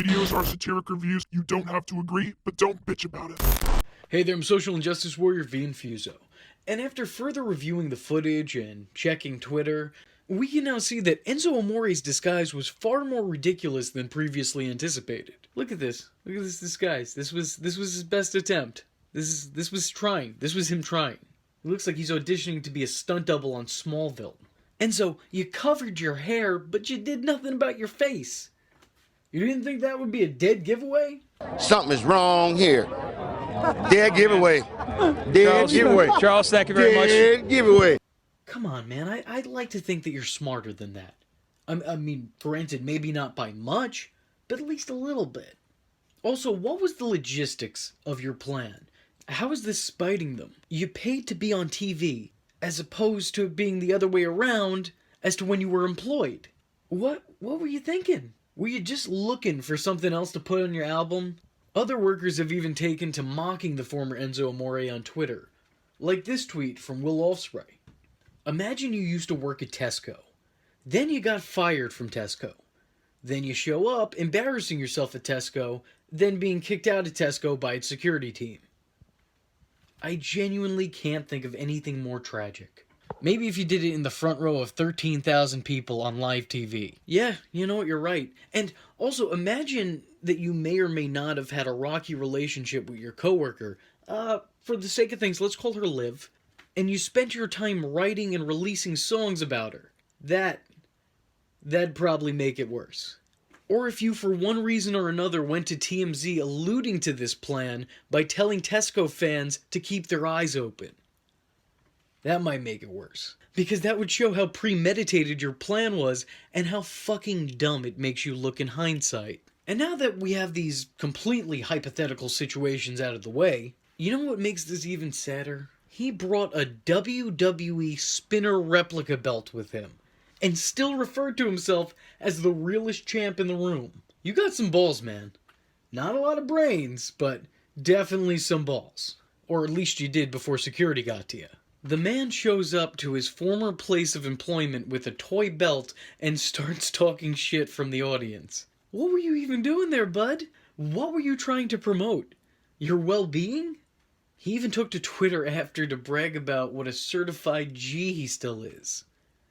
videos are satiric reviews. You don't have to agree, but don't bitch about it. Hey there, I'm Social Injustice Warrior V Infuso. And after further reviewing the footage and checking Twitter, we can now see that Enzo Amore's disguise was far more ridiculous than previously anticipated. Look at this. Look at this disguise. This was his best attempt. This was trying. This was him trying. It looks like he's auditioning to be a stunt double on Smallville. Enzo, you covered your hair, but you did nothing about your face. You didn't think that would be a dead giveaway? Something is wrong here. Dead giveaway. Dead giveaway. Charles, thank you very much. Dead giveaway. Come on, man. I'd like to think that you're smarter than that. I mean, granted, maybe not by much, but at least a little bit. Also, what was the logistics of your plan? How is this spiting them? You paid to be on TV, as opposed to it being the other way around as to when you were employed. What were you thinking? Were you just looking for something else to put on your album? Other workers have even taken to mocking the former Enzo Amore on Twitter. Like this tweet from Will Offspray. Imagine you used to work at Tesco. Then you got fired from Tesco. Then you show up embarrassing yourself at Tesco, then being kicked out of Tesco by its security team. I genuinely can't think of anything more tragic. Maybe if you did it in the front row of 13,000 people on live TV. Yeah, you know what, you're right. And also, imagine that you may or may not have had a rocky relationship with your coworker. For the sake of things, let's call her Liv. And you spent your time writing and releasing songs about her. That'd probably make it worse. Or if you, for one reason or another, went to TMZ alluding to this plan by telling Tesco fans to keep their eyes open. That might make it worse. Because that would show how premeditated your plan was and how fucking dumb it makes you look in hindsight. And now that we have these completely hypothetical situations out of the way, you know what makes this even sadder? He brought a WWE spinner replica belt with him, and still referred to himself as the realest champ in the room. You got some balls, man. Not a lot of brains, but definitely some balls. Or at least you did before security got to you. The man shows up to his former place of employment with a toy belt and starts talking shit from the audience. What were you even doing there, bud? What were you trying to promote? Your well-being? He even took to Twitter after to brag about what a certified G he still is.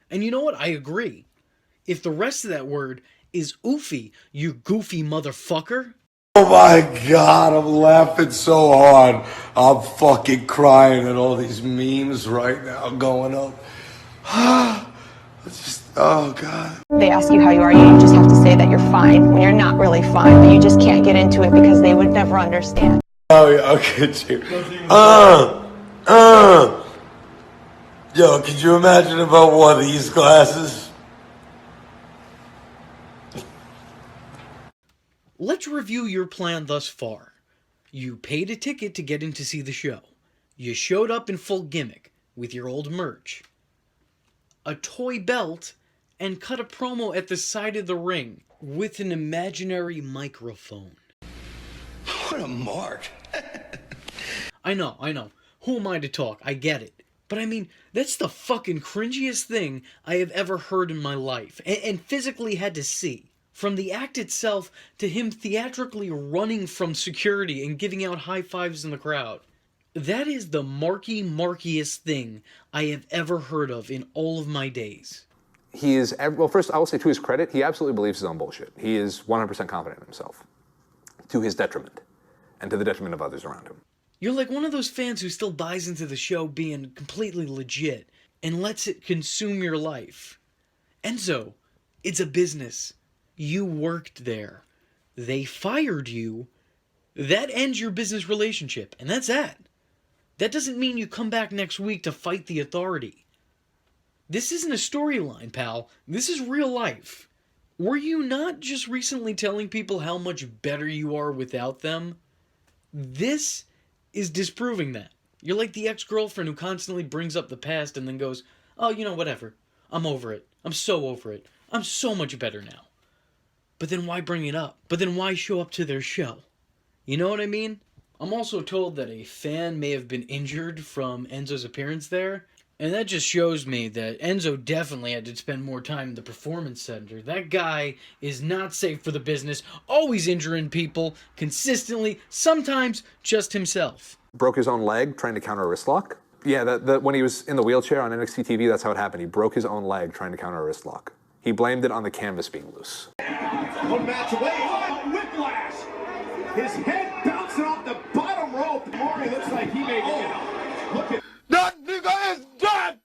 And you know what? I agree. If the rest of that word is oofy, you goofy motherfucker. Oh my God, I'm laughing so hard. I'm fucking crying at all these memes right now going up. Oh God. They ask you how you are, you just have to say that you're fine when you're not really fine, but you just can't get into it because they would never understand. Oh yeah, I'll get you. Yo, could you imagine if I wore these glasses? Let's review your plan thus far. You paid a ticket to get in to see the show. You showed up in full gimmick with your old merch, a toy belt, and cut a promo at the side of the ring with an imaginary microphone. What a mark. I know. Who am I to talk? I get it. But I mean, that's the fucking cringiest thing I have ever heard in my life, and physically had to see. From the act itself to him theatrically running from security and giving out high fives in the crowd. That is the markiest thing I have ever heard of in all of my days. He is, well, first, I will say to his credit, he absolutely believes his own bullshit. He is 100% confident in himself, to his detriment, and to the detriment of others around him. You're like one of those fans who still buys into the show being completely legit and lets it consume your life. Enzo, it's a business. You worked there. They fired you. That ends your business relationship, and that's that. That doesn't mean you come back next week to fight the authority. This isn't a storyline, pal. This is real life. Were you not just recently telling people how much better you are without them? This is disproving that. You're like the ex-girlfriend who constantly brings up the past and then goes, oh, you know, whatever. I'm over it. I'm so over it. I'm so much better now. But then why bring it up? But then why show up to their show? You know what I mean? I'm also told that a fan may have been injured from Enzo's appearance there, And that just shows me that Enzo definitely had to spend more time in the performance center. That guy is not safe for the business, always injuring people, consistently, sometimes just himself. Broke his own leg trying to counter a wrist lock. Yeah, when he was in the wheelchair on NXT TV, that's how it happened. He broke his own leg trying to counter a wrist lock. He blamed it on the canvas being loose. One match away, whiplash. His head bouncing off the bottom rope. Amore looks like he may get Look at That nigga is dead!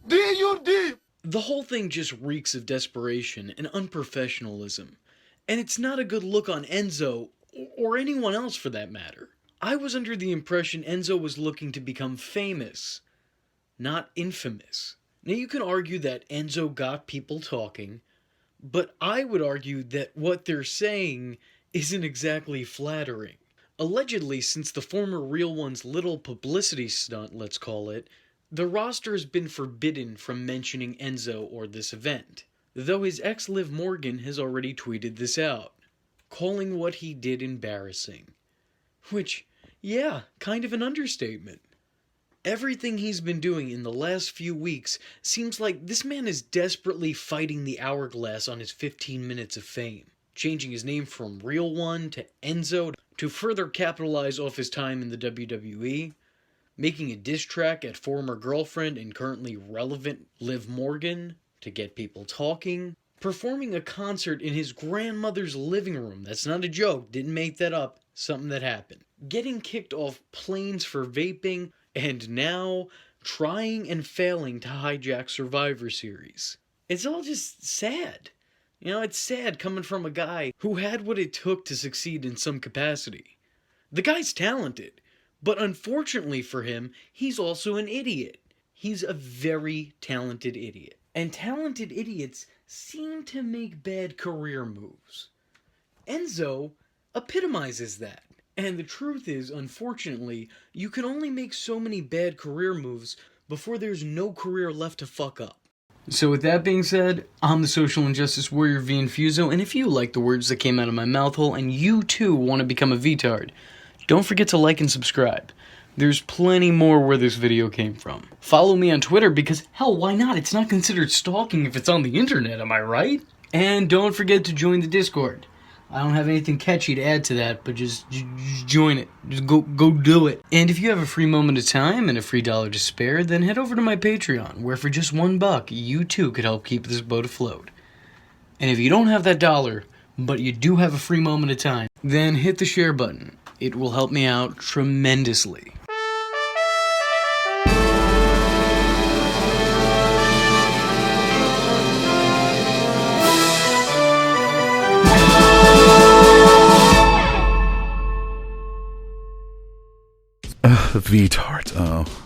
D-U-D! The whole thing just reeks of desperation and unprofessionalism. And it's not a good look on Enzo, or anyone else for that matter. I was under the impression Enzo was looking to become famous, not infamous. Now you can argue that Enzo got people talking, but I would argue that what they're saying isn't exactly flattering. Allegedly, since the former Real One's little publicity stunt, let's call it, the roster has been forbidden from mentioning Enzo or this event, though his ex Liv Morgan has already tweeted this out, calling what he did embarrassing. Which, yeah, kind of an understatement. Everything he's been doing in the last few weeks seems like this man is desperately fighting the hourglass on his 15 minutes of fame, changing his name from Real One to Enzo to further capitalize off his time in the WWE, making a diss track at former girlfriend and currently relevant Liv Morgan to get people talking, performing a concert in his grandmother's living room. That's not a joke, didn't make that up, something that happened. Getting kicked off planes for vaping, and now trying and failing to hijack Survivor Series. It's all just sad. You know, it's sad coming from a guy who had what it took to succeed in some capacity. The guy's talented, but unfortunately for him, he's also an idiot. He's a very talented idiot. And talented idiots seem to make bad career moves. Enzo epitomizes that. And the truth is, unfortunately, you can only make so many bad career moves before there's no career left to fuck up. So with that being said, I'm the Social Injustice Warrior V Infuso, and if you like the words that came out of my mouth hole and you too want to become a VTard, don't forget to like and subscribe. There's plenty more where this video came from. Follow me on Twitter because, hell, why not? It's not considered stalking if it's on the internet, am I right? And don't forget to join the Discord. I don't have anything catchy to add to that, but just join it. Just go do it. And if you have a free moment of time and a free dollar to spare, then head over to my Patreon, where for just $1, you too could help keep this boat afloat. And if you don't have that dollar, but you do have a free moment of time, then hit the share button. It will help me out tremendously. VTards, oh.